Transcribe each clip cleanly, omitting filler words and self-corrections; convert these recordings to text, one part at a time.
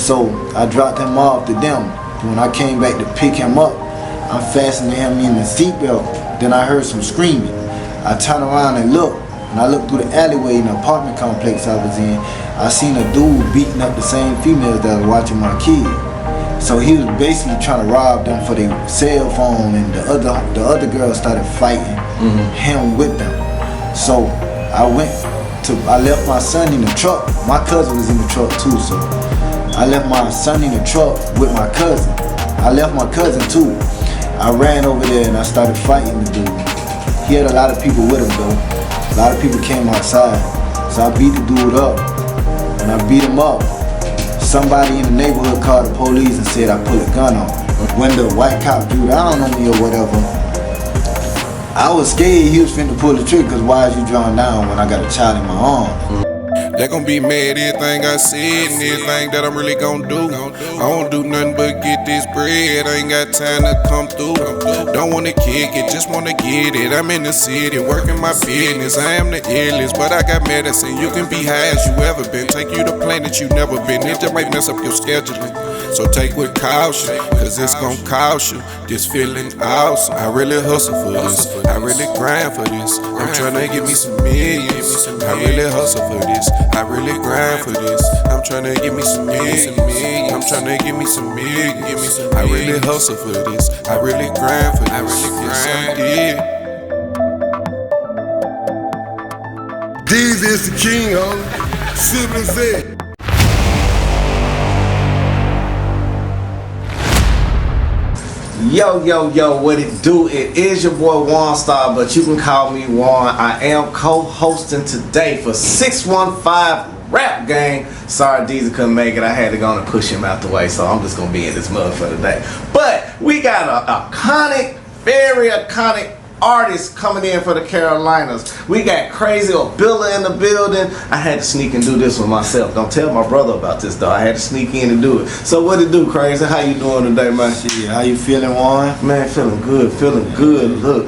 So I dropped him off to them. When I came back to pick him up, I'm fastening him in the seatbelt. Then I heard some screaming. I turned around and looked. When I looked through the alleyway in the apartment complex I was in, I seen a dude beating up the same females that was watching my kid. So he was basically trying to rob them for their cell phone, and the other girls started fighting him with them. So I left my son in the truck. My cousin was in the truck too, so I left my son in the truck with my cousin. I left my cousin too. I ran over there and I started fighting the dude. He had a lot of people with him though. A lot of people came outside. So I beat the dude up. When I beat him up, somebody in the neighborhood called the police and said I pulled a gun on him. When the white cop drew down on me or whatever, I was scared he was finna pull the trigger, because why is you drawing down when I got a child in my arm? They gon' be mad everything I said and everything that I'm really gon' do. I don't do nothing but get this bread. I ain't got time to come through. Don't wanna kick it, just wanna get it. I'm in the city, working my business. I am the illest, but I got medicine. You can be high as you ever been. Take you to planet you never been. It just might mess up your scheduling. So take with caution, cause it's gon' cost you. This feeling awesome. I really hustle for this. I really grind for this. I'm tryna get me some millions. I really hustle for this. I really grind for this. I'm tryna get me some millions. I'm tryna get me some millions. I really hustle for this. I really grind for this. Yes, I did. D's is the king, homie. Siblings there. Yo, what it do? It is your boy Waunstar, but you can call me Juan. I am co-hosting today for 615rapgame. Sorry, DjDtec couldn't make it. I had to go and push him out the way, so I'm just gonna be in this mud for today. But we got a very iconic artist coming in for the Carolinas. We got Krazy Obilla in the building. I had to sneak and do this one myself. Don't tell my brother about this though. I had to sneak in and do it. So what it do, Krazy? How you doing today, man? Shit, how you feeling, Juan? Man, feeling good. Look,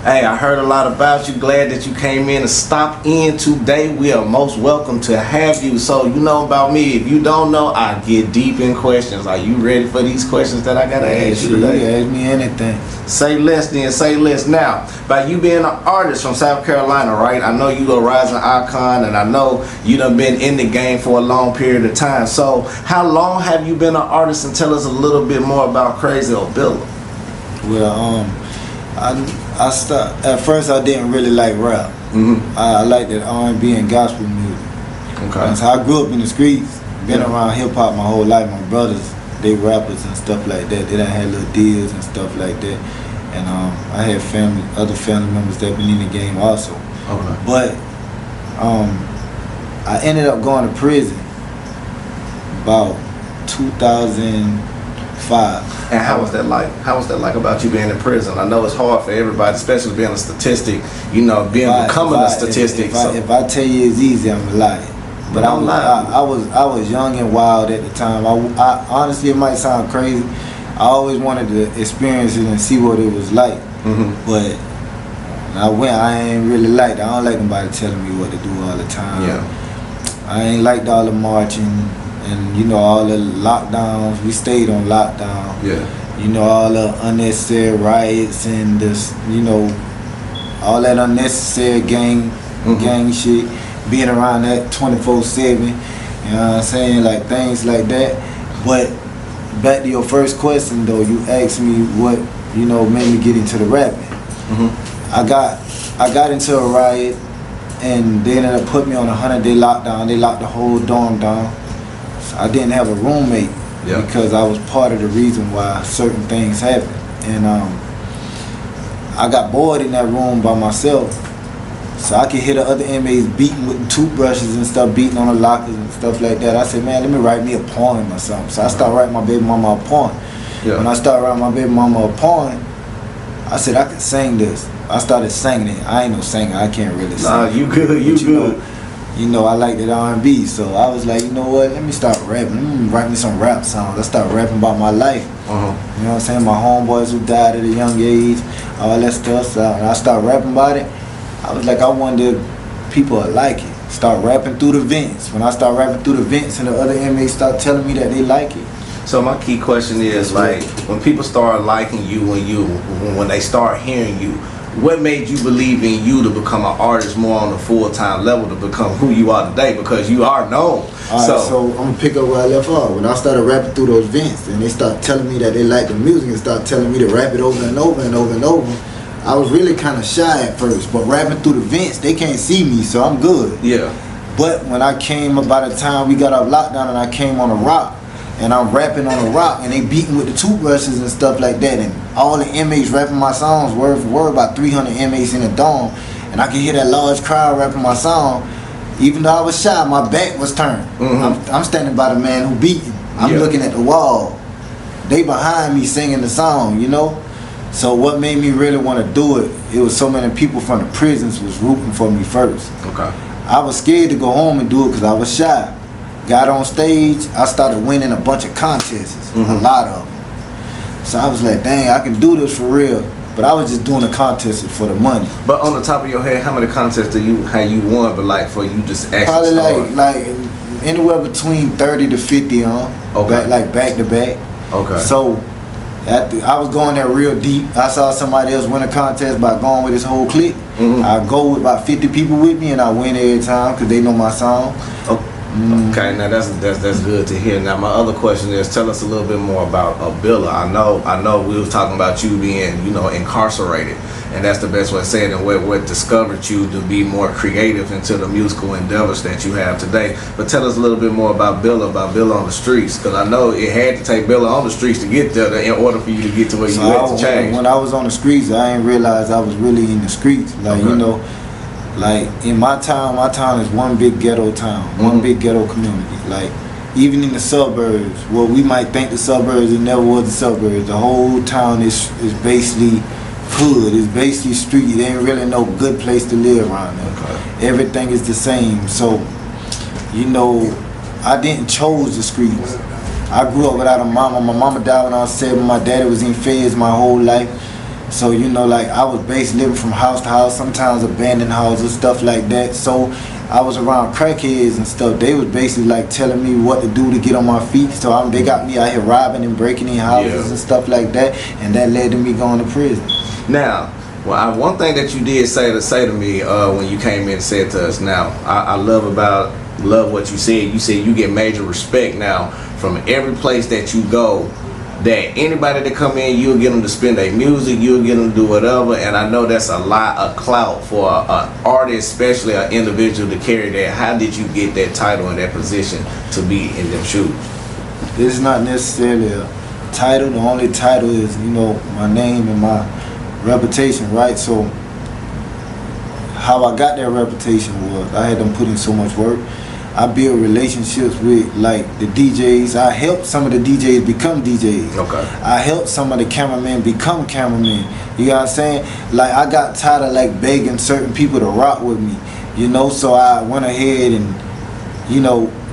hey, I heard a lot about you. Glad that you came in and stopped in today. We are most welcome to have you. So you know about me. If you don't know, I get deep in questions. Are you ready for these questions that I gotta ask you today? You ask me anything. Say less then, say less. Now, by you being an artist from South Carolina, right? I know you a rising icon, and I know you done been in the game for a long period of time. So how long have you been an artist, and tell us a little bit more about Krazy Obilla? Well, I started, at first I didn't really like rap. I liked that R&B and gospel music. Okay. So I grew up in the streets, been around hip hop my whole life. My brothers, they rappers and stuff like that. They done had little deals and stuff like that. And I had other family members that been in the game also. Okay. But I ended up going to prison about 2005. And how was that like? How was that like about you being in prison? I know it's hard for everybody, especially being a statistic. You know, becoming a statistic. If I tell you it's easy, I'm lying. But I was young and wild at the time. I honestly, it might sound crazy. I always wanted to experience it and see what it was like. But when I went, I ain't really liked it. I don't like nobody telling me what to do all the time. Yeah. I ain't liked all the marching and all the lockdowns. We stayed on lockdown. Yeah. All the unnecessary riots and this, all that unnecessary gang shit. Being around that 24/7, you know what I'm saying, like things like that. But back to your first question though, you asked me what made me get into the rapping. I got into a riot, and they ended up putting me on a 100-day lockdown. They locked the whole dorm down. So I didn't have a roommate because I was part of the reason why certain things happened. And I got bored in that room by myself. So I could hear the other inmates beating with toothbrushes and stuff, beating on the lockers and stuff like that. I said, man, let me write me a poem or something. So I started writing my baby mama a poem. Yeah. When I started writing my baby mama a poem, I said, I can sing this. I started singing it. I ain't no singer. I can't really sing. Nah, you good. You good. I like that R&B. So I was like, you know what? Let me start rapping. Let me write me some rap songs. I started rapping about my life. You know what I'm saying? My homeboys who died at a young age, all that stuff. So when I started rapping about it, I was like, I wonder if people would like it. Start rapping through the vents. When I start rapping through the vents and the other inmates start telling me that they like it. So my key question is, like, when people start liking you, when they start hearing you, what made you believe in you to become an artist more on a full-time level, to become who you are today? Because you are known. So I'm gonna pick up where I left off. When I started rapping through those vents and they start telling me that they like the music and start telling me to rap it over and over and over and over, I was really kind of shy at first, but rapping through the vents, they can't see me, so I'm good. Yeah. But when I came, by the time we got off lockdown and I came on a rock, and I'm rapping on a rock, and they beating with the toothbrushes and stuff like that, and all the inmates rapping my songs word for word, about 300 inmates in the dome, and I could hear that large crowd rapping my song. Even though I was shy, my back was turned. I'm standing by the man who beat him. I'm looking at the wall. They behind me singing the song, you know? So what made me really want to do it, it was so many people from the prisons was rooting for me first. Okay. I was scared to go home and do it because I was shy. Got on stage, I started winning a bunch of contests, a lot of them. So I was like, dang, I can do this for real. But I was just doing the contests for the money. But on the top of your head, how many contests have you won? But like for you just actually probably like anywhere between 30 to 50 Okay. back to back. Okay. So I was going there real deep. I saw somebody else win a contest by going with his whole clique. I go with about 50 people with me and I win every time because they know my song. Okay, now that's good to hear. Now my other question is, tell us a little bit more about obilla. I know we was talking about you being, incarcerated, and that's the best way to say it, and what discovered you to be more creative into the musical endeavors that you have today. But tell us a little bit more about Billa on the streets, because I know it had to take Billa on the streets to get there in order for you to get to where you went to change. When I was on the streets, I didn't realize I was really in the streets. Like in my town is one big ghetto town, one big ghetto community. Like even in the suburbs, well, we might think the suburbs, it never was the suburbs. The whole town is basically hood, it's basically street. There ain't really no good place to live around there. Okay. Everything is the same. So, I didn't chose the streets. I grew up without a mama. My mama died when I was 7. My daddy was in feds my whole life. So, I was basically living from house to house, sometimes abandoned houses, stuff like that. So I was around crackheads and stuff. They was basically like telling me what to do to get on my feet. So they got me out here robbing and breaking in houses and stuff like that. And that led to me going to prison. Now, one thing that you did say to me when you came in and said to us, now, I love what you said. You said you get major respect now from every place that you go. That anybody that come in, you'll get them to spin their music, you'll get them to do whatever, and I know that's a lot of clout for an artist, especially an individual, to carry that. How did you get that title and that position to be in them shoes? It's not necessarily a title. The only title is, my name and my reputation, right? So how I got that reputation was I had them put in so much work. I build relationships with like the DJs. I helped some of the DJs become DJs. Okay. I helped some of the cameramen become cameramen. You know what I'm saying? Like I got tired of like begging certain people to rock with me. So I went ahead and,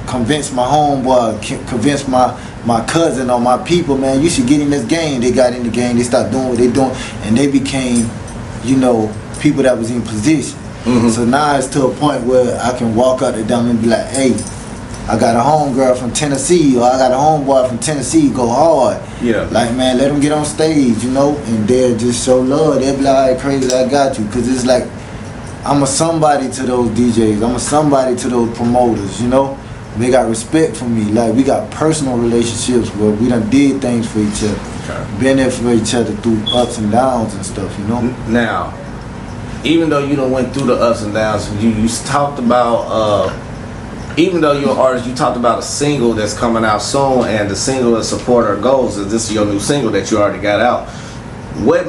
convinced my homeboy, convinced my cousin or my people, man, you should get in this game. They got in the game, they started doing what they doing, and they became, people that was in position. So now it's to a point where I can walk out to them and be like, hey, I got a homegirl from Tennessee, or I got a homeboy from Tennessee, go hard. Yeah. Like, man, let them get on stage, and they'll just show love. They'll be like, hey, Krazy, I got you. Because it's like, I'm a somebody to those DJs. I'm a somebody to those promoters, They got respect for me. Like, we got personal relationships where we done did things for each other. Okay. Been there for each other through ups and downs and stuff, Now, even though you done went through the ups and downs, you talked about, even though you're an artist, you talked about a single that's coming out soon, and the single is Support Our Goals. Is this your new single that you already got out? What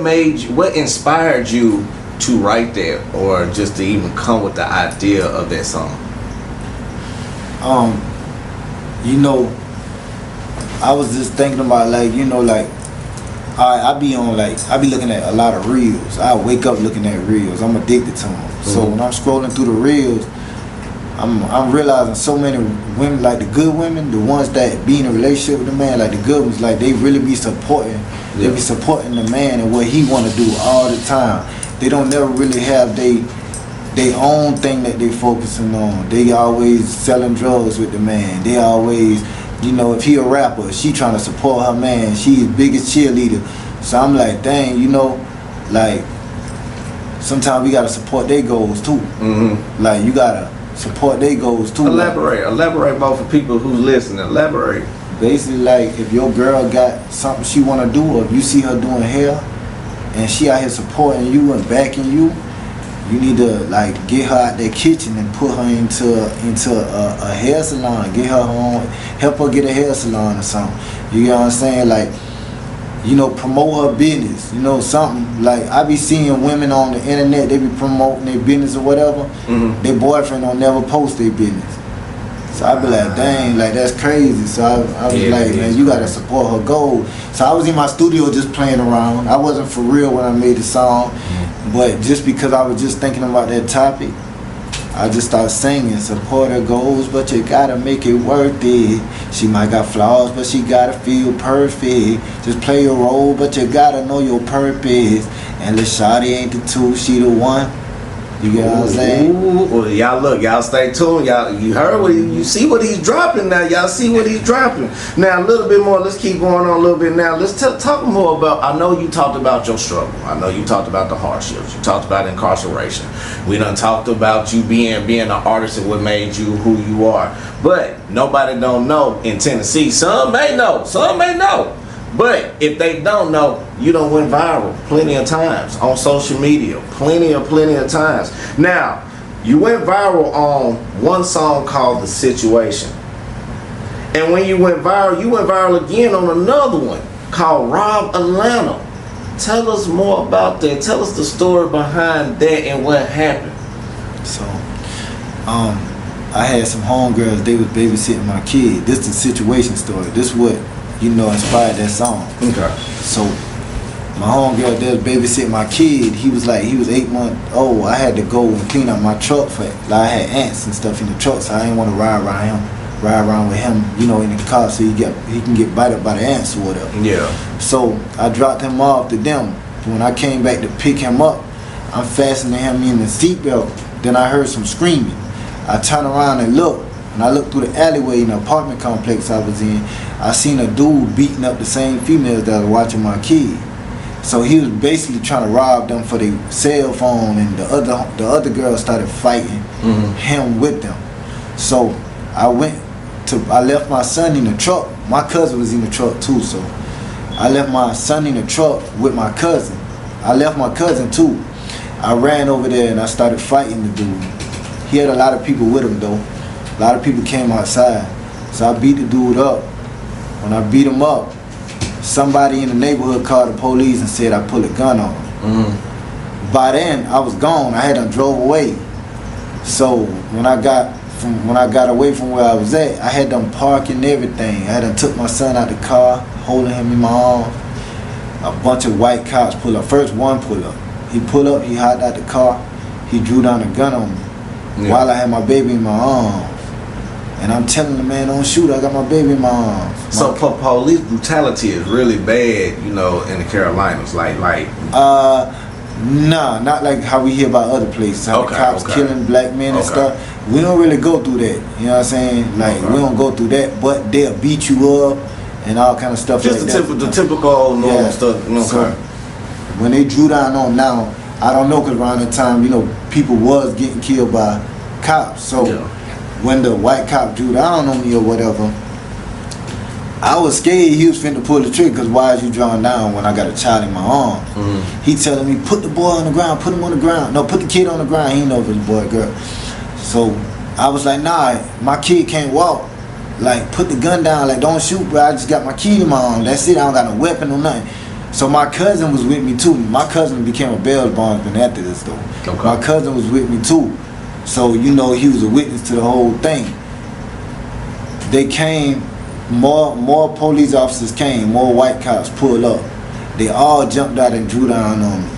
inspired you to write that, or just to even come with the idea of that song? I was just thinking about I be looking at a lot of reels. I wake up looking at reels. I'm addicted to them. So when I'm scrolling through the reels, I'm realizing so many women, like the good women, the ones that be in a relationship with the man, like the good ones, like they really be supporting. They be supporting the man and what he want to do all the time. They don't never really have their own thing that they focusing on. They always selling drugs with the man. They always, you know, if he a rapper, she trying to support her man. She his biggest cheerleader. So I'm like, dang, you know, like sometimes we gotta support their goals too. Mm-hmm. Like you gotta support their goals too. Elaborate more for people who's listening. Elaborate. Basically, like if your girl got something she wanna do, or if you see her doing hair, and she out here supporting you and backing you, you need to like get her out that kitchen and put her into a hair salon. Get her on, help her get a hair salon or something. You get what I'm saying? Like, you know, promote her business. You know, something like I be seeing women on the internet. They be promoting their business or whatever. Mm-hmm. Their boyfriend don't never post their business. So I be like, dang, like that's crazy. So I was like, man, you gotta support her goal. So I was in my studio just playing around. I wasn't for real when I made the song, but just because I was just thinking about that topic, I just started singing. Support her goals, but you gotta make it worth it. She might got flaws, but she gotta feel perfect. Just play your role, but you gotta know your purpose. And the shawty ain't the two, she the one. You get what I'm saying? Well, y'all look, y'all stay tuned. Y'all, you heard what you see what he's dropping now. Y'all see what he's dropping. Now a little bit more. Let's keep going on a little bit now. Let's talk more about. I know you talked about your struggle. I know you talked about the hardships. You talked about incarceration. We done talked about you being an artist and what made you who you are. But nobody don't know in Tennessee. Some may know. Some may know. But if they don't know, you done went viral plenty of times on social media, plenty of times. Now, you went viral on one song called The Situation. And when you went viral again on another one called Rob Atlanta. Tell us more about that. Tell us the story behind that and what happened. So, I had some homegirls, they was babysitting my kid. This is the Situation story. This what, you know, inspired that song. Okay. So my homegirl there was babysitting my kid. He was 8 months old. I had to go and clean up my truck for like I had ants and stuff in the truck, so I didn't want to ride around with him, you know, in the car, so he can get bite up by the ants or whatever. Yeah. So I dropped him off to them. When I came back to pick him up, I'm fastening him in the seatbelt. Then I heard some screaming. I turned around and looked. When I looked through the alleyway in the apartment complex I was in, I seen a dude beating up the same females that was watching my kid. So he was basically trying to rob them for their cell phone, and the other girls started fighting him with them. So I left my son in the truck. My cousin was in the truck too, so I left my son in the truck with my cousin. I left my cousin too. I ran over there and I started fighting the dude. He had a lot of people with him though. A lot of people came outside. So I beat the dude up. When I beat him up, somebody in the neighborhood called the police and said I pulled a gun on him. By then, I was gone. I had done drove away. So when I got away from where I was at, I had done parking everything. I had done took my son out the car, holding him in my arms. A bunch of white cops pull up. First one pull up. He pulled up, he hopped out the car, he drew down a gun on me while I had my baby in my arms. And I'm telling the man, don't shoot, I got my baby in my arms. So police brutality is really bad, you know, in the Carolinas, like. Nah, not like how we hear about other places. How the cops killing black men and stuff. We don't really go through that. You know what I'm saying? Like we don't go through that, but they'll beat you up and all kind of stuff. Just like the typical normal stuff. Okay. So when they drew down on now, I don't know, because around that time, you know, people was getting killed by cops. So when the white cop drew down on me or whatever, I was scared he was finna pull the trigger, because why is you drawing down when I got a child in my arms? He telling me, put the boy on the ground, put him on the ground. No, put the kid on the ground. He didn't know if it was a boy or girl. So I was like, nah, my kid can't walk. Like, put the gun down. Like, don't shoot, bro. I just got my kid in my arm. That's it. I don't got no weapon or nothing. So my cousin was with me too. My cousin became a bail bondsman after this though. Okay. My cousin was with me too. So, you know, he was a witness to the whole thing. They came, more police officers came, more white cops pulled up. They all jumped out and drew down on me.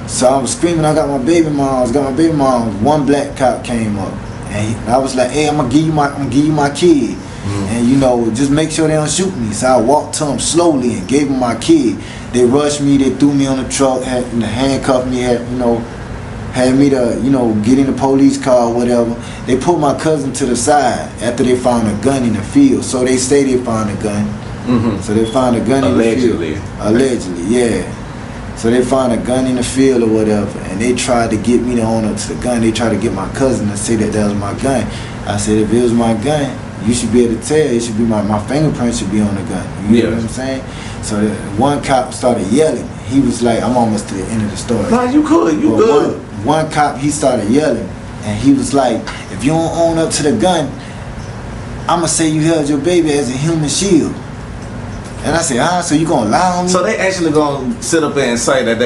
So I was screaming, I got my baby moms, One black cop came up. And I was like, hey, I'm gonna give you my kid. And you know, just make sure they don't shoot me. So I walked to them slowly and gave them my kid. They rushed me, they threw me on the truck, had handcuffed me, had had me to, you know, get in the police car or whatever. They put my cousin to the side after they found a gun in the field. So they say they found a gun. Mm-hmm. So they found a gun in the field. Allegedly, yeah. So they found a gun in the field or whatever, and they tried to get me to own up to the gun. They tried to get my cousin to say that was my gun. I said, if it was my gun, you should be able to tell. It should be my fingerprint should be on the gun. You know what I'm saying? So one cop started yelling. He was like, I'm almost to the end of the story. No, you good. You good. One cop, he started yelling, and he was like, if you don't own up to the gun, I'ma say you held your baby as a human shield. And I said, so you gonna lie on me? So they actually gonna sit up there and say that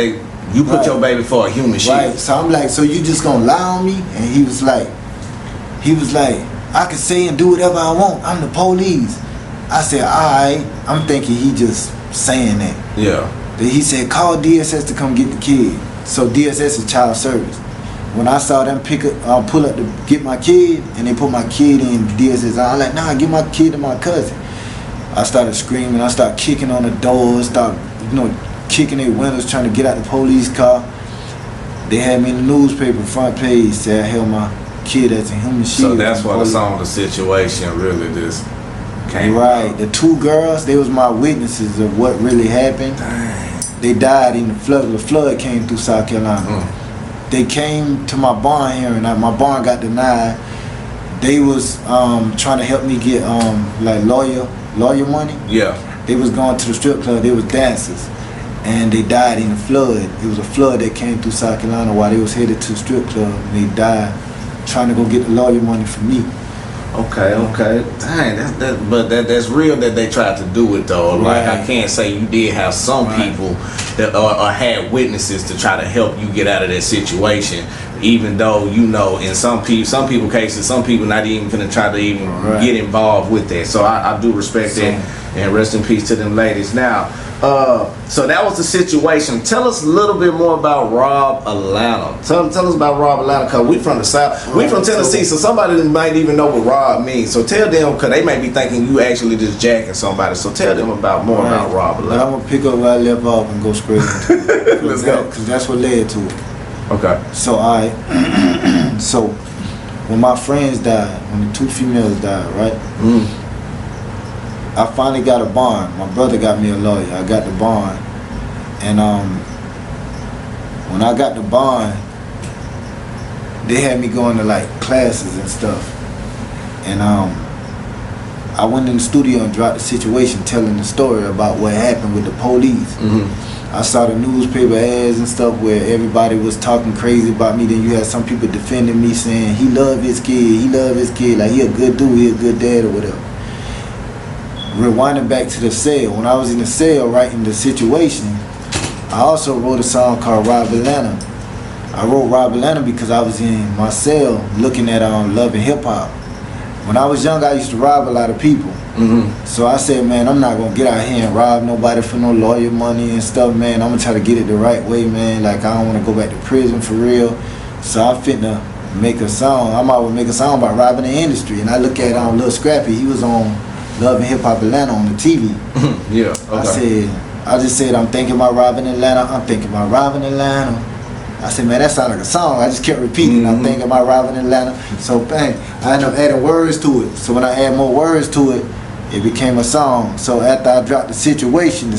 you put your baby for a human shield. Right. So I'm like, so you just gonna lie on me? And he was like, I can say and do whatever I want. I'm the police. I said, alright. I'm thinking he just saying that. Yeah. Then he said, call DSS to come get the kid. So DSS is child service. When I saw them pull up to get my kid, and they put my kid in DSS, I'm like, nah, give my kid to my cousin. I started screaming. I started kicking on the doors, kicking their windows, trying to get out the police car. They had me in the newspaper front page, said I held my kid as a human shield. So that's why the situation really just came out. The two girls, they was my witnesses of what really happened. Dang. They died in the flood. The flood came through South Carolina. They came to my barn here, and my barn got denied. They was trying to help me get like lawyer money. Yeah. They was going to the strip club. They was dancers, and they died in the flood. It was a flood that came through South Carolina while they was headed to the strip club, and they died trying to go get the lawyer money from me. Okay. Dang, that's real that they tried to do it though. Like I can't say you did have some people that or had witnesses to try to help you get out of that situation. Even though in some people cases, some people not even gonna try to even get involved with that. So I do respect that, and rest in peace to them ladies. Now, so that was the situation. Tell us a little bit more about Rob Atlanta. Tell us about Rob Atlanta, cause we from the South, we from Tennessee, so somebody might even know what Rob means. So tell them, cause they may be thinking you actually just jacking somebody. So tell them about Rob Atlanta. But I'm gonna pick up where I left off and go straight into it. Let's go, cause that's what led to it. Okay. So so when my friends died, when the two females died, right? I finally got a bond. My brother got me a lawyer. I got the bond, and when I got the bond, they had me going to like classes and stuff, and I went in the studio and dropped the situation, telling the story about what happened with the police. I saw the newspaper ads and stuff where everybody was talking crazy about me. Then you had some people defending me, saying he loved his kid, like he a good dude, he a good dad or whatever. Rewinding back to the cell, when I was in the cell writing the situation, I also wrote a song called Rob Atlanta. I wrote Rob Atlanta because I was in my cell looking at Love and Hip Hop. When I was young, I used to rob a lot of people. So I said, man, I'm not gonna get out here and rob nobody for no lawyer money and stuff, man. I'm gonna try to get it the right way, man. Like, I don't wanna go back to prison for real. So I'm finna make a song. I might well make a song about robbing the industry. And I look at Lil Scrappy, he was on Love and Hip Hop Atlanta on the TV. Yeah, okay. I just said, I'm thinking about robbing Atlanta, I'm thinking about robbing Atlanta. I said, man, that sounded like a song. I just kept repeating. I'm thinking about robbing Atlanta. So bang, I ended up adding words to it. So when I add more words to it, it became a song. So after I dropped the situation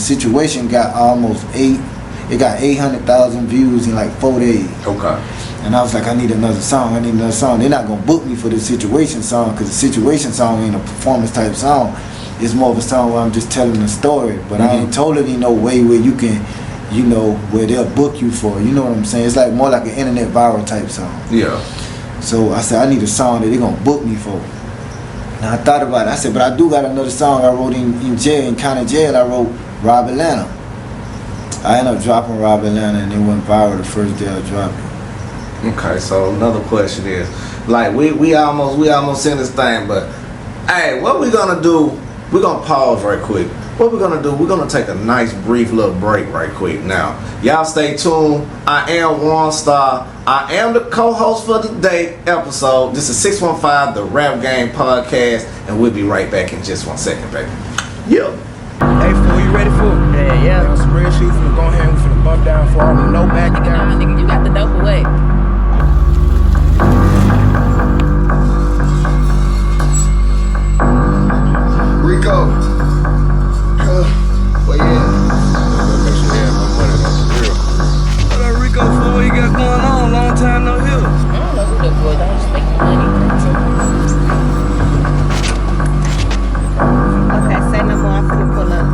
got almost 800,000 views in like 4 days. Okay. And I was like, I need another song. They're not gonna book me for the situation song, because the situation song ain't a performance type song. It's more of a song where I'm just telling a story. But I ain't told it in no way where you can, where they'll book you for. You know what I'm saying? It's like more like an internet viral type song. Yeah. So I said, I need a song that they're gonna book me for. And I thought about it. I said, but I do got another song I wrote in jail, in county jail. I wrote Rob Atlanta. I ended up dropping Rob Atlanta, and it went viral the first day I dropped it. Okay, so another question is, like, we almost in this thing, but hey, what we gonna do? We're gonna pause right quick. What we're gonna do? We're gonna take a nice brief little break right quick. Now, y'all stay tuned. I am Waunstar. I am the co-host for today's episode. This is 615 the Rap Game podcast, and we'll be right back in just 1 second, baby. Yeah. Hey, fool, you ready for it? Yeah. On some real shit, finna go ahead and finna bump down for all the no back down. Nigga, you got the dope away. Rico. Well, yeah. Make sure they have my money though, for real. What that Rico for? What you got going on? Long time no hear. I don't know who that boy. Don't just make money. Okay, say no more. I'm finna pull up.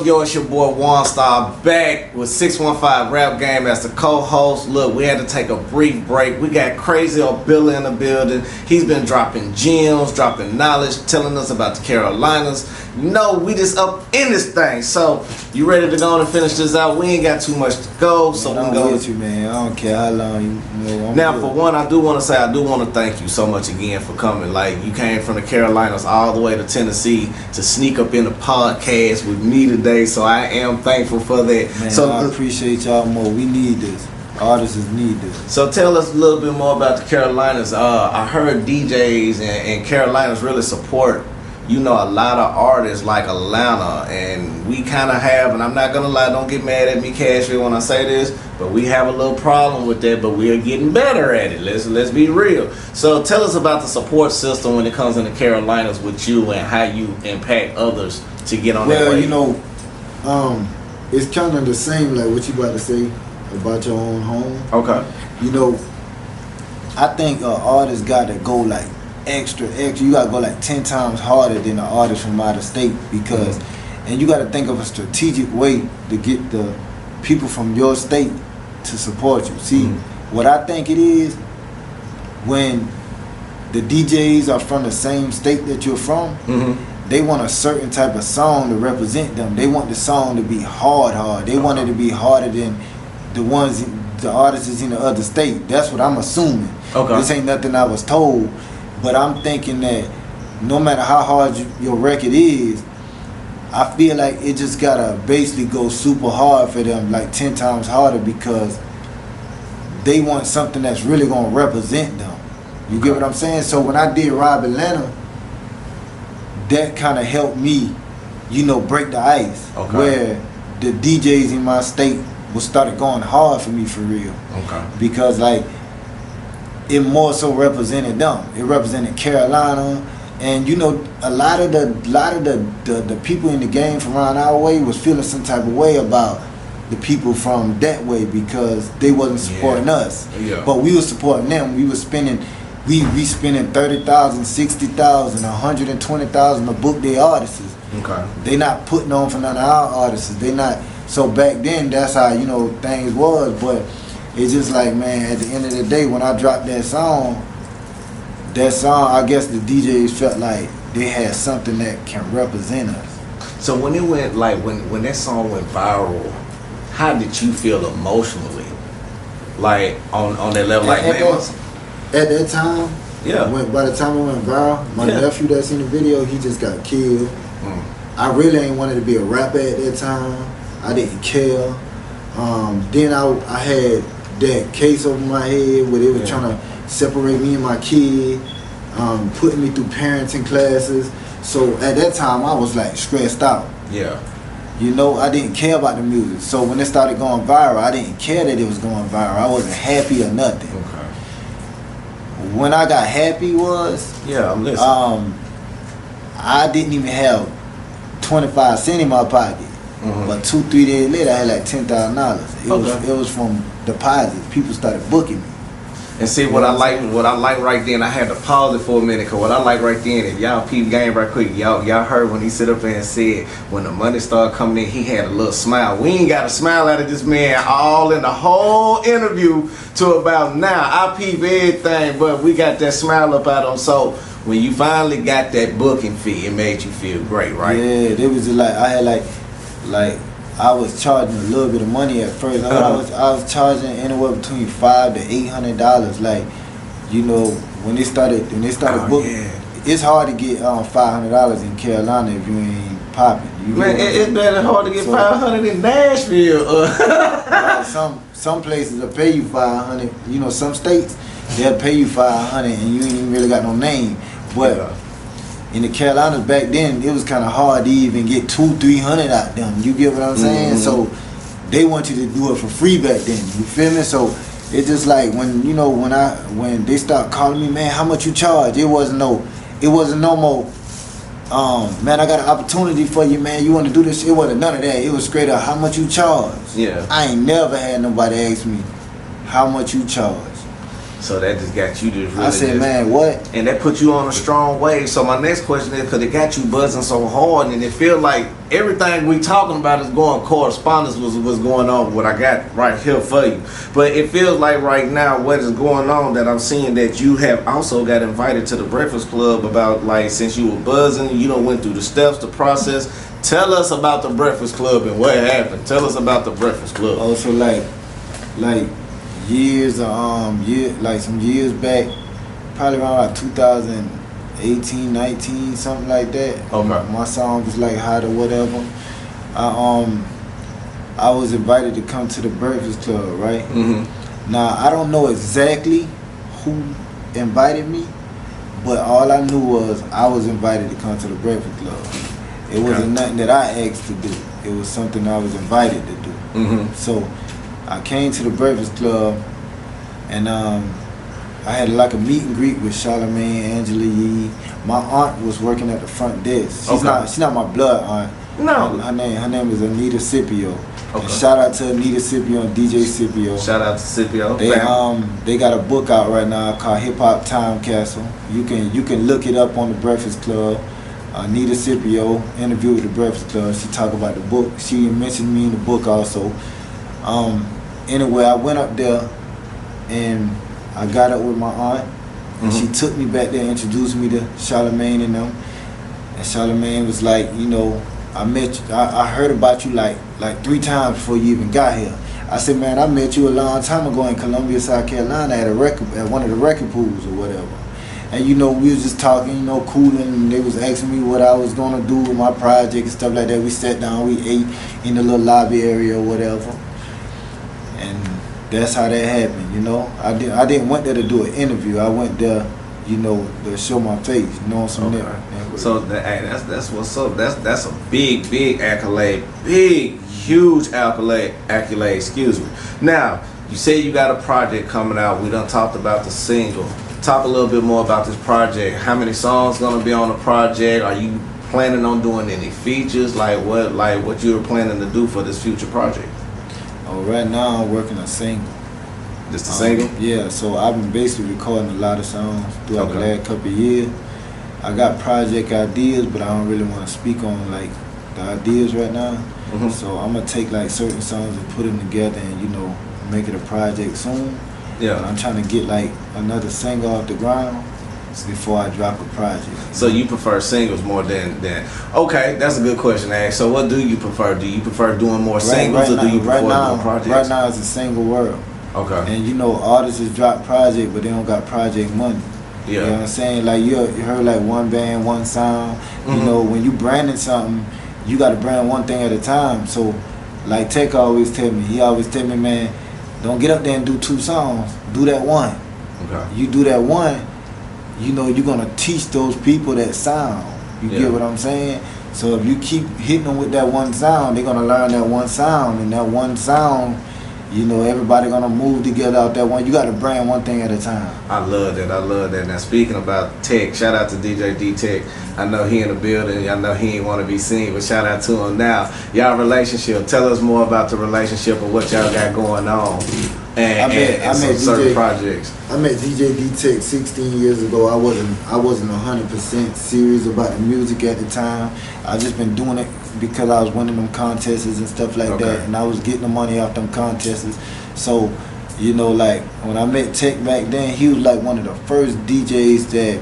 Yo, it's your boy Waunstar back with 615 Rap Game as the co-host. Look, we had to take a brief break. We got Krazy Obilla in the building. He's been dropping gems, dropping knowledge, telling us about the Carolinas. You know, we just up in this thing. So, you ready to go on and finish this out? We ain't got too much to go, so Man, we I'm go. with you, man. I don't care how long you know. I'm Now, good. for one, I do want to say I do want to thank you so much again for coming. Like, you came from the Carolinas all the way to Tennessee to sneak up in the podcast with me today, so I am thankful for that. Man, So, I appreciate y'all more. We need this. Artists need this. so tell us a little bit more about the Carolinas. I heard DJs and Carolinas really support, you know, a lot of artists like Atlanta, and we kind of have, and I'm not gonna lie, don't get mad at me, Cashville, when I say this, but we have a little problem with that, but we are getting better at it. Let's be real. So tell us about the support system when it comes in the Carolinas with you and how you impact others to get on that Well, way. you know, it's kind of the same like what you about to say about your own home. Okay. You know, I think artists got to go like extra. You got to go like 10 times harder than the artist from out of state because, and you got to think of a strategic way to get the people from your state to support you. See, what I think it is when the DJs are from the same state that you're from, they want a certain type of song to represent them. They want the song to be hard. They want it to be harder than the artists in the other state. That's what I'm assuming. Okay. This ain't nothing I was told, but I'm thinking that no matter how hard your record is, I feel like it just gotta basically go super hard for them, like 10 times harder, because they want something that's really gonna represent them. You get what I'm saying? So when I did Rob Atlanta, that kind of helped me, you know, break the ice. Okay. Where the DJs in my state started going hard for me for real. Okay. Because like it more so represented them. It represented Carolina, and you know a lot of the people in the game from around our way was feeling some type of way about the people from that way because they wasn't supporting us. Yeah. But we were supporting them. We were spending. We spending 30,000, 60,000, 120,000 to book their artists. Okay. They not putting on for none of our artists. They not. So back then, that's how, you know, things was. But it's just like, man, at the end of the day, when I dropped that song, I guess the DJs felt like they had something that can represent us. So when it went, like, when that song went viral, how did you feel emotionally? Like, on that level? Like, At that time, yeah. By the time it went viral, my nephew that's in the video, he just got killed. I really ain't wanted to be a rapper at that time. I didn't care. Then I had that case over my head where they were trying to separate me and my kid, putting me through parenting classes. So at that time, I was like stressed out. Yeah. You know, I didn't care about the music. So when it started going viral, I didn't care that it was going viral. I wasn't happy or nothing. Okay. When I got happy was, I'm listening. I didn't even have 25 cents in my pocket. But 2-3 days later, I had like $10,000. It was from deposits. People started booking me. And see what I like right then, I had to pause it for a minute, cause what I like right then, if y'all peep game right quick, y'all heard when he sit up there and said when the money started coming in, he had a little smile. We ain't got a smile out of this man all in the whole interview to about now. I peep everything, but we got that smile up out of him. So when you finally got that booking fee, it made you feel great, right? Yeah, it was just like I had like I was charging a little bit of money at first. I was charging anywhere between $500 to $800. Like, you know, when they started booking, it's hard to get $500 in Carolina if you ain't popping. Man, it's better hard to get 500 in Nashville. Some places will pay you 500. You know, some states they'll pay you 500 and you ain't even really got no name. But in the Carolinas back then, it was kind of hard to even get 200-300 out them. You get what I'm saying? So they want you to do it for free back then. You feel me? So it's just like when they start calling me, man, how much you charge? It wasn't no more. Man, I got an opportunity for you, man. You want to do this? It wasn't none of that. It was straight up, how much you charge? Yeah. I ain't never had nobody ask me how much you charge. So that just got you to really I said, man, what? And that put you on a strong wave. So my next question is, because it got you buzzing so hard, and it feel like everything we talking about is going correspondence was going on with what I got right here for you. But it feels like right now what is going on that I'm seeing that you have also got invited to the Breakfast Club about, like, since you were buzzing, you done went through the steps, the process. Tell us about the Breakfast Club and what happened. Tell us about the Breakfast Club. Also, like some years back, probably around like 2018, 19, something like that. Okay. My song was like hot or whatever. I was invited to come to the Breakfast Club, right? Mm-hmm. Now I don't know exactly who invited me, but all I knew was I was invited to come to the Breakfast Club. It wasn't nothing that I asked to do. It was something I was invited to do. Mm-hmm. So I came to the Breakfast Club, and I had like a meet and greet with Charlamagne, Angela Yee. My aunt was working at the front desk. She's not my blood aunt. No. Her name is Anita Scipio. Okay. And shout out to Anita Scipio and DJ Scipio. Shout out to Scipio. They got a book out right now called Hip Hop Time Capsule. You can look it up on the Breakfast Club. Anita Scipio interviewed with the Breakfast Club. She talked about the book. She mentioned me in the book also. Anyway, I went up there and I got up with my aunt, and she took me back there and introduced me to Charlamagne and them. And Charlamagne was like, you know, I heard about you like 3 times before you even got here. I said, man, I met you a long time ago in Columbia, South Carolina at one of the record pools or whatever. And you know, we was just talking, you know, cooling, and they was asking me what I was gonna do with my project and stuff like that. We sat down, we ate in the little lobby area or whatever. And that's how that happened, you know. I didn't went there to do an interview. I went there, you know, to show my face, you know, some network. So that's what's up. That's a big accolade, huge accolade. Excuse me. Now you say you got a project coming out. We done talked about the single. Talk a little bit more about this project. How many songs gonna be on the project? Are you planning on doing any features? Like what you're planning to do for this future project? Oh, right now I'm working a single. Just a single? Yeah, so I've been basically recording a lot of songs throughout the last couple of years. I got project ideas, but I don't really want to speak on like the ideas right now. Mm-hmm. So I'm gonna take like certain songs and put them together and, you know, make it a project soon. Yeah. But I'm trying to get like another single off the ground before I drop a project. So you prefer singles more than okay, that's a good question to ask. So what do you prefer? Do you prefer doing more singles or do you prefer more projects? Right now it's a single world. Okay. And you know, artists drop project but they don't got project money. Yeah. You know what I'm saying? Like you heard like one band, one sound. Mm-hmm. You know, when you branding something, you gotta brand one thing at a time. So like Tech always tell me, he always tell me, man, don't get up there and do 2 songs. Do that one. Okay. You do that one, you know, you're gonna teach those people that sound. You get what I'm saying? So if you keep hitting them with that one sound, they're gonna learn that one sound, and that one sound, you know, everybody gonna move together out that one. You gotta brand one thing at a time. I love that. Now speaking about Tech, shout out to DjDtec. I know he in the building. I know he ain't want to be seen, but shout out to him now. Y'all relationship. Tell us more about the relationship and what y'all got going on. And some certain projects. I met DjDtec 16 years ago. I wasn't 100% serious about the music at the time. I just been doing it because I was winning them contests and stuff like that, and I was getting the money off them contests. So, you know, like when I met Tech back then, he was like one of the first DJs that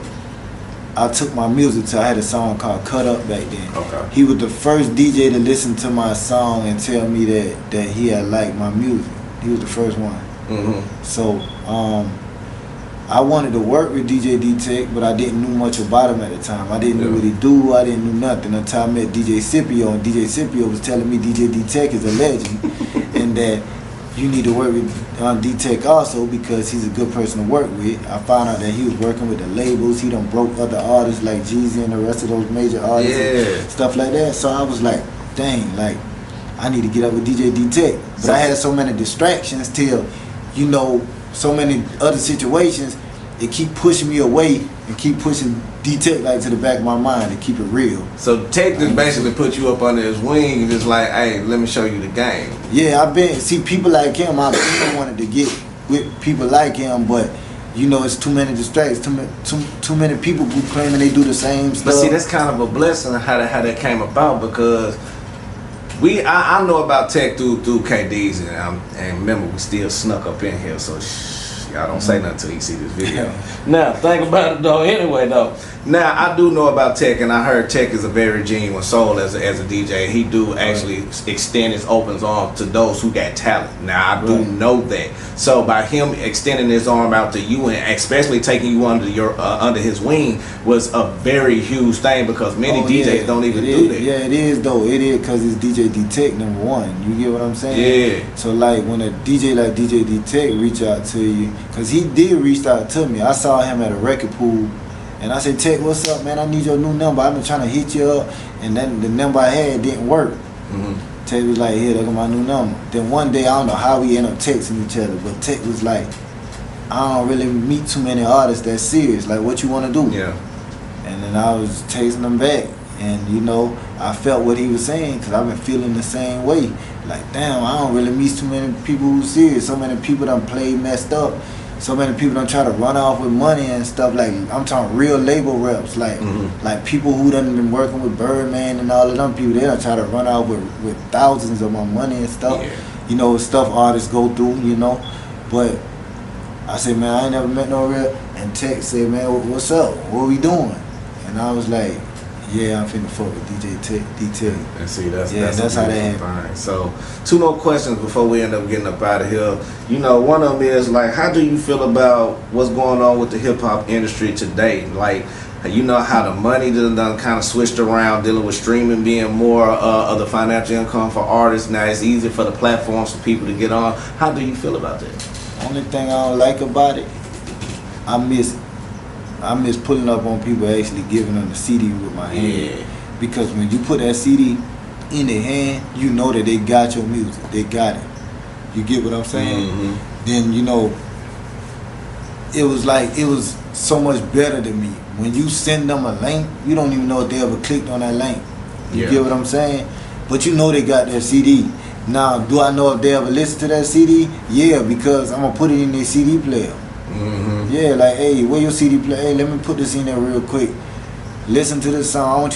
I took my music to. I had a song called Cut Up back then. Okay. He was the first DJ to listen to my song and tell me that he had liked my music. He was the first one. Mm-hmm. So I wanted to work with DjDtec, but I didn't know much about him at the time. I didn't know what he do. I didn't know nothing until I met DJ Scipio, and DJ Scipio was telling me DjDtec is a legend, and that you need to work with DtEc also because he's a good person to work with. I found out that he was working with the labels. He done broke other artists like Jeezy and the rest of those major artists and stuff like that. So I was like, dang, like I need to get up with DjDtec. But I had so many distractions till, you know, so many other situations, it keep pushing me away and keep pushing DtEc like to the back of my mind to keep it real. So Tech just basically put you up under his wing and just like, hey, let me show you the game. Yeah, see people like him, I've been wanted to get with people like him, but you know it's too many distractions, too many people who claiming they do the same stuff. But see, that's kind of a blessing how that came about because I know about Tech through KDs and remember we still snuck up in here, so y'all don't say nothing till you see this video. Now think about it though. Anyway though. Now I do know about Tech, and I heard Tech is a very genuine soul as a DJ. He do actually extend his open arms to those who got talent. Now I do know that. So by him extending his arm out to you and especially taking you under his wing was a very huge thing because many DJs don't even do that. Yeah, it is though. It is because it's DjDtec number one. You get what I'm saying? Yeah. So like when a DJ like DjDtec reach out to you, because he did reach out to me. I saw him at a record pool. And I said, Tech, what's up, man? I need your new number. I've been trying to hit you up. And then the number I had didn't work. Tech was like, here, look at my new number. Then one day, I don't know how we ended up texting each other, but Tech was like, I don't really meet too many artists that serious. Like, what you want to do? Yeah. And then I was texting him back. And, you know, I felt what he was saying because I've been feeling the same way. Like, damn, I don't really meet too many people who serious. So many people done played messed up. So many people don't try to run off with money and stuff. Like I'm talking real label reps, like people who done been working with Birdman and all of them people. They don't try to run off with thousands of my money and stuff. Yeah. You know, stuff artists go through. You know, but I said, man, I ain't never met no real. And Tech said, man, what's up? What we doing? And I was like, yeah, I'm finna fuck with DjDtec. And see, that's how that happened. So, 2 more questions before we end up getting up out of here. You know, one of them is like, how do you feel about what's going on with the hip hop industry today? Like, you know how the money done kind of switched around, dealing with streaming being more of the financial income for artists. Now it's easier for the platforms for people to get on. How do you feel about that? Only thing I don't like about it, I miss pulling up on people actually giving them the CD with my hand. Because when you put that CD in their hand, you know that they got your music. They got it. You get what I'm saying? Then, you know, it was so much better to me. When you send them a link, you don't even know if they ever clicked on that link. You get what I'm saying? But you know they got their CD. Now, do I know if they ever listen to that CD? Yeah, because I'm going to put it in their CD player. Yeah, like, hey, where your CD player? Hey, let me put this in there real quick. Listen to this song. I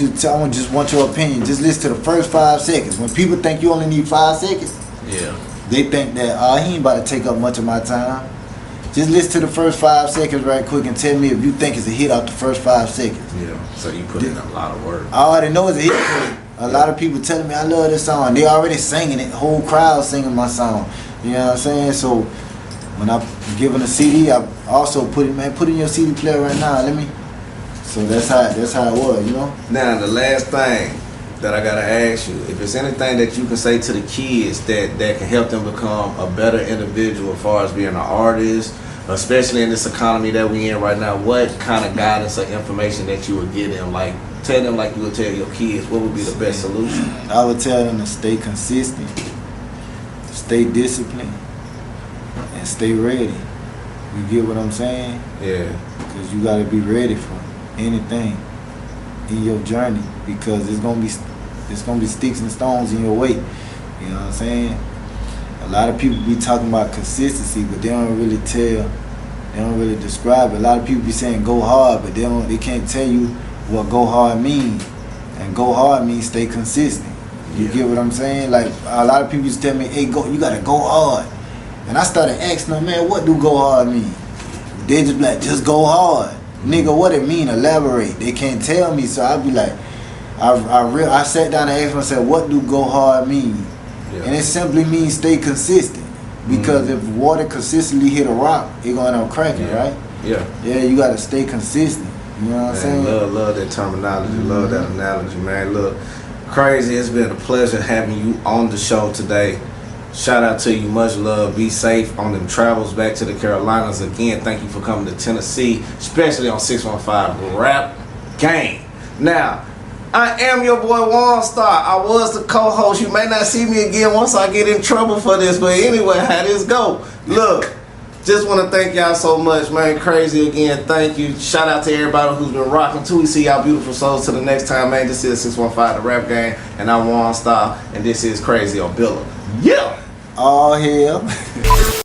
just want your opinion. Just listen to the first 5 seconds. When people think you only need 5 seconds, they think that he ain't about to take up much of my time. Just listen to the first 5 seconds right quick and tell me if you think it's a hit off the first 5 seconds. Yeah, so you put in a lot of work. I already know it's a hit. A lot of people telling me I love this song. They already singing it. The whole crowd singing my song. You know what I'm saying? So when I'm giving a CD, I also put in your CD player right now. So that's how it was, you know. Now the last thing that I gotta ask you, if there's anything that you can say to the kids that can help them become a better individual as far as being an artist, especially in this economy that we in right now, what kind of guidance or information that you would give them? Like tell them like you would tell your kids, what would be the best solution? I would tell them to stay consistent, stay disciplined, and stay ready. You get what I'm saying? Yeah. Because you gotta be ready for anything in your journey, because it's gonna be sticks and stones in your way. You know what I'm saying? A lot of people be talking about consistency, but they don't really describe it. A lot of people be saying go hard, but they can't tell you what go hard means. And go hard means stay consistent. You get what I'm saying? Like a lot of people used to tell me, hey, you gotta go hard. And I started asking them, man, what do go hard mean? They just be like, just go hard. Nigga, what it mean? Elaborate. They can't tell me, so I be like, I sat down and asked myself, what do go hard mean? Yeah. And it simply means stay consistent. Because if water consistently hit a rock, it gonna end up cracking, right? Yeah. Yeah, you gotta stay consistent. You know what I'm Man, saying? love that terminology, love that analogy, man. Look, Krazy, it's been a pleasure having you on the show today. Shout out to you, much love. Be safe on them travels back to the Carolinas. Again, thank you for coming to Tennessee, especially on 615 Rap Game. Now, I am your boy Waunstar. I was the co-host. You may not see me again once I get in trouble for this, but anyway, how this go? Look, just want to thank y'all so much, man. Krazy again, thank you. Shout out to everybody who's been rocking too. We see y'all beautiful souls till the next time, man. This is 615 the Rap Game, and I'm Waunstar, and this is Krazy obilla. Yeah. All hell.